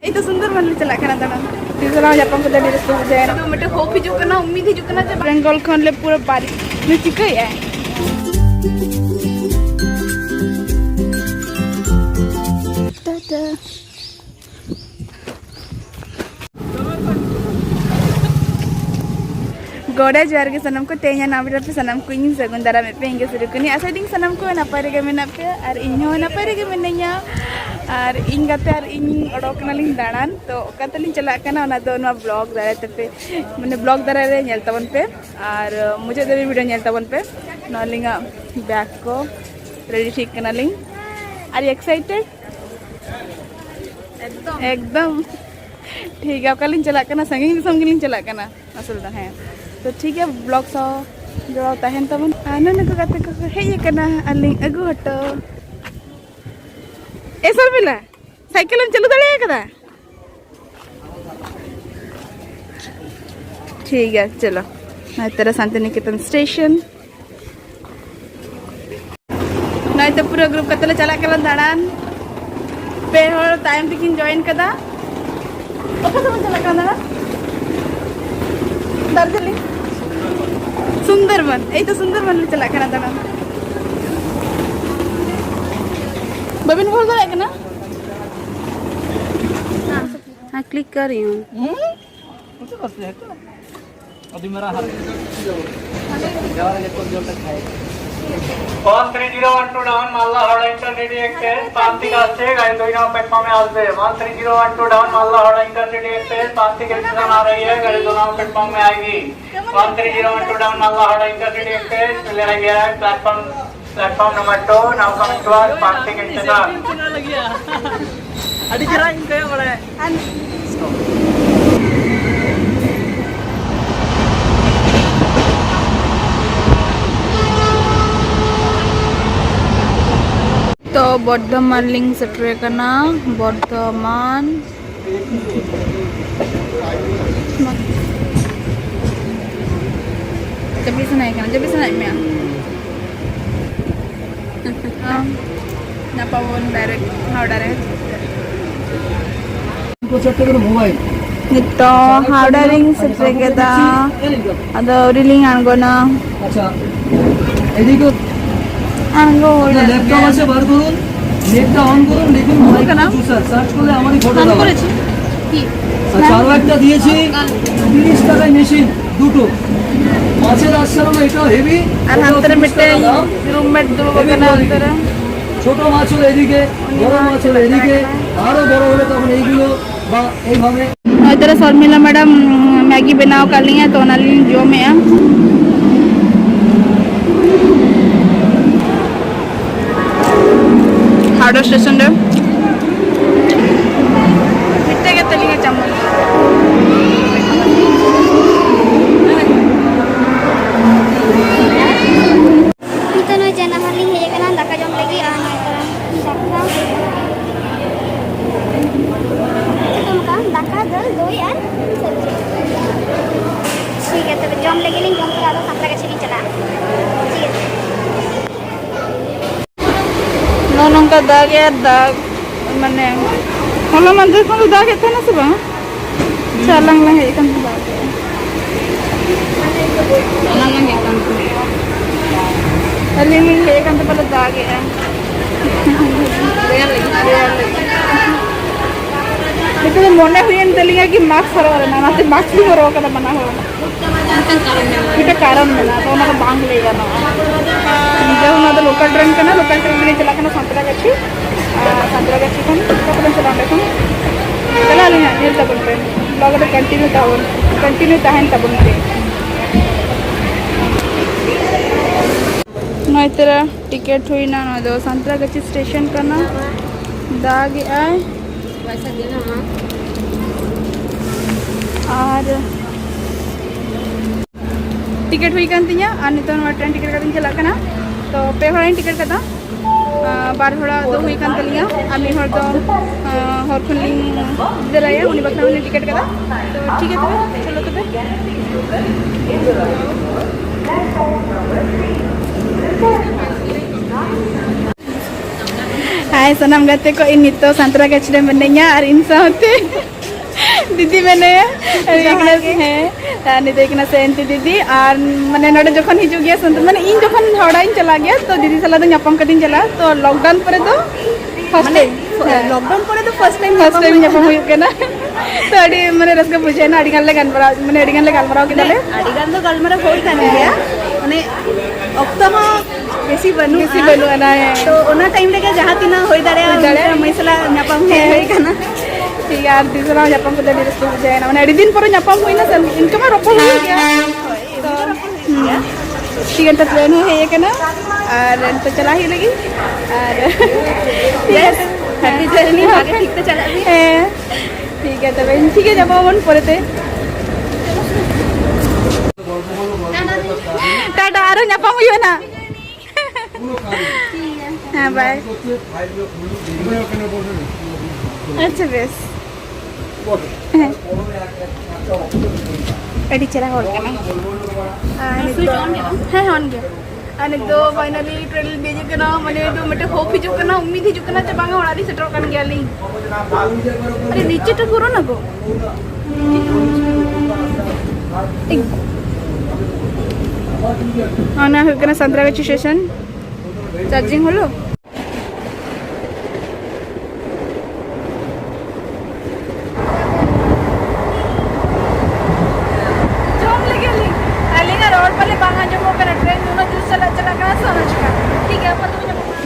itu सुंदर मन चला करना था तीसरा जापान को दे रस्ते से जाए तो मटे होप हिजू करना उम्मीद हिजू करना जब बेंगल खन ले पूरा बारी में चिका है टाटा गोड़ा ज्वार के सनम को तेजा नाबिरा पे सनम को इन सेगुंदरा में पेंगे सुरु कुनी असाइडिंग सनम को नपाय रेगे मेना पे और इन्हो नपाय रेगे मेनया और इन गाते और इन ओडोकनालिंग दाड़ान तो कतलिंग चला कना ओना दो नो ब्लॉग दारे पे माने ब्लॉग दारे रे नेल तबन पे और मुझे दे वीडियो नेल तबन पे नलिंगा बैक को रेडी ठीक कनालिंग आर यू एक्साइटेड एकदम ठीक है कलिंग चला कना संगिंग दिसम गिलिंग चला कना असल दा है तो ठीक है ब्लॉग सो जो तहन तबन आनन को गाते को हे कना अलिंग अगु हटो ऐसा मिला साइकिल में चलो दड़े कदा ठीक है चलो ना तेरा शांतिनिकेतन स्टेशन ना तो पूरा ग्रुप का तले चला कलन दाड़ान पे और टाइम तकिन जॉइन कदा ओके तो चला कलन दाड़ा दार्जिलिंग सुंदरबन ए तो सुंदरबन चला कलन दाड़ा बबिन बोल रहा है ना हाँ क्लिक कर रही हूँ अभी मेरा हाथ 13012 down Malda Howrah intercity express पांती का से गाड़ी दो नाव प्लेटफॉर्म में आते 13012 down Malda Howrah intercity express पांती के स्टेशन आ रही है गाड़ी दो नाव प्लेटफॉर्म में आएगी 13012 down Malda Howrah intercity express ले रहा गया है platform number 2 now coming to our पांती के स्टेशन अड़ी जरा इनका बड़ा है तो बर्धमान लिंक सेटर करना बर्धमान जब भी सुनाई में ना पावन डायरेक्ट हावड़ा रे मोबाइल नित्तो हावड़ा रिंग सेटर केदा अदो रिलिंग आनगोना अच्छा एदिको आनगो लैपटप আছে বার করুন নেটটা অন করুন লিখুন মোবাইল চুসার সার্চ করলে আমারই ফটো অন পাবেন করেছি কি আচ্ছা আরো একটা দিয়েছি 30 টাকায় মেশিন দুটো মাছের আশ্রম এটাও হেভি আর হাতের মিটে রুমমেট দেবো কেন হাতের ছোট মাছ হলো এদিকে বড় মাছ হলো এদিকে আরো বড় হলে তখন এইগুলো বা এইভাবে इधर शर्मिला मैडम मैगी बनाओ कर ली है तो नाली जो में है हार्डो स्टेशन रे मिट्टे के तली के चम्मच kita no jana maling he kana daka jom lagi ana daka itu kan daka dal doi an sabji ठीक है तो जम लगे नहीं जम के आलो संतरा का चली चला ठीक है नोनों का दाग है दाग मने होला मंदिर को दाग है ना सब चालंग में है kan दाग चालंग में kan अली में है kan तो पहले दाग है itu mone huyen telinga ki mask sarwa na nate mask भी करो kada मना हो kita कारण mena तो ना बांग लेगा ना जब ना तो लोकल ट्रेन करना लोकल ट्रेन में चला करना संतरागाछी खान कपड़े चला देखो चला लेना ये तब ट्रेन लग तो कंटिन्यू ताहन तब ट्रेन ना तेरा टिकट हुई ना ना दो संतरागाछी स्टेशन करना दाग आए वैसा देना और टिकट हुई kan tinya और नितन ट्रेन टिकट का चला करना तो पे हड़ा टिकट कदा बार हड़ा दो हुई kan तलिया आमी हर दो हर खुलिंग दराया उनी बखना उनी टिकट कदा तो ठीक है तबे चलो तबे हाय सनम गाते को इन नितो संतरा गचरे मिनैया और इन साथे दीदी मिनैया है नितो एकना सेंती दीदी और माने नोडे जखन हिजु गया संत माने इन जखन हौड़ाइन चला गया तो दीदी सला दो ᱧᱟᱯᱟᱢ कदिन चला तो लॉकडाउन परे तो फर्स्ट टाइम लॉकडाउन परे तो फर्स्ट टाइम ᱧᱟᱯᱟᱢ हुई केना तो अड़ी माने रसका बुझेना अड़ी गान ले गनबरा माने अड़ी गान ले गलमराव केदाले अड़ी गान दो गलमरा होई कान गया माने ऑक्टो में बेसी बनु ना है तो ओना टाइम रे जहां तिना होई दाड़े मैसला ᱧᱟᱯᱟम होई काना ठीक है यार तीसरा ᱧᱟᱯᱟम को दे रसका बुझेना माने अड़ी दिन परे ᱧᱟᱯᱟम हुईना सन इनका मा रोपो हुई गया तो ठीक है तो प्लान है ये केना और तो चला ही लगी और हैप्पी जर्नी आगे ठीक से चला भी ठीक है तब ठीक है जब अपन परेते टाटा आरो ᱧᱟᱯᱟᱢ हुई ना हाँ बाय अच्छा बेस एडी चला होल केना हाँ ऑन गया अने दो फाइनली ट्रेल बेजे केना माने दो मटे होप हिजु केना उम्मीद हिजु केना चे बांगा ओरारी सेटर कान गया ली अरे नीचे तो करो ना गो आना हो केना संतरागाछी स्टेशन चार्जिंग होलो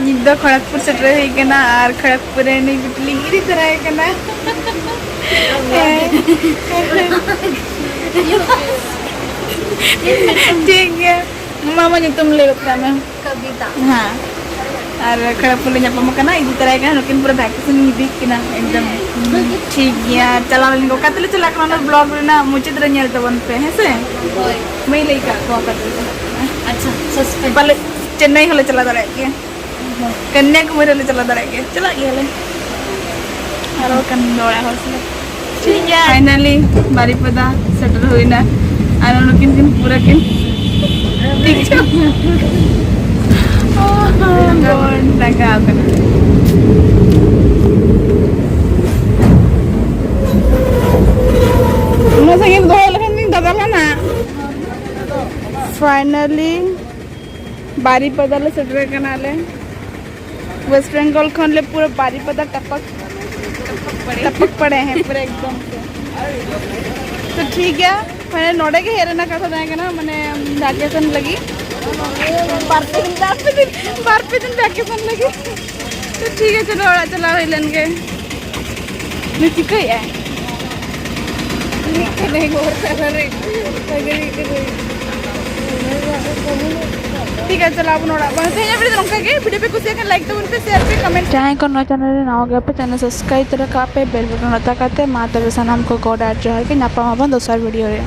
निद्दा खड़गपुर से ट्रेन है केना और खड़गपुर नहीं बिटली गिरी तरह है केना ठीक है मामा जो तुम ले बता मैं कविता हाँ और खड़गपुर ले ᱧᱟᱯᱟᱢ ᱠᱟᱱᱟ इसी तरह का लेकिन पूरा वैकेशन दी किना एकदम ठीक गया चला लिंगो कतले चला करना ब्लॉग ना मुझे तरह नेल तबन पे है से मैं लेका को करते अच्छा सस्पेंस पहले चेन्नई हले चला दरे के कन्याकुमारी हले चला दरे के चला गया ले और कन दोड़ा हो से ठीक है फाइनली बारीपदा सेटल होइना और उनकिन दिन पूरा किन ठीक है Bon, lagak ako na. Masakit ko lang din dadala na. Finally, Baripada ले सेटल करना ले. वेस्ट बंगाल खन ले पूरा बारीपदा टपक पड़े हैं पूरे एकदम से. तो ठीक है मैंने नोड़े के हेरे ना कथा जाएगा ना मैंने वैकेशन लगी बार पे दिन वैकेशन लगी तो ठीक है चलो और चला ही लेंगे मैं ठीक है नहीं और कर रहे ठीक है चलो आप नोड़ा बनते हैं वीडियो नोका के वीडियो पे कुछ एक लाइक तो उनपे शेयर पे कमेंट चाहे को नो चैनल रे नाओ गए पे चैनल सब्सक्राइब तरह का पे बेल बटन नता करते माता के सनाम को कोड ऐड जो है कि नापा दोसर वीडियो रे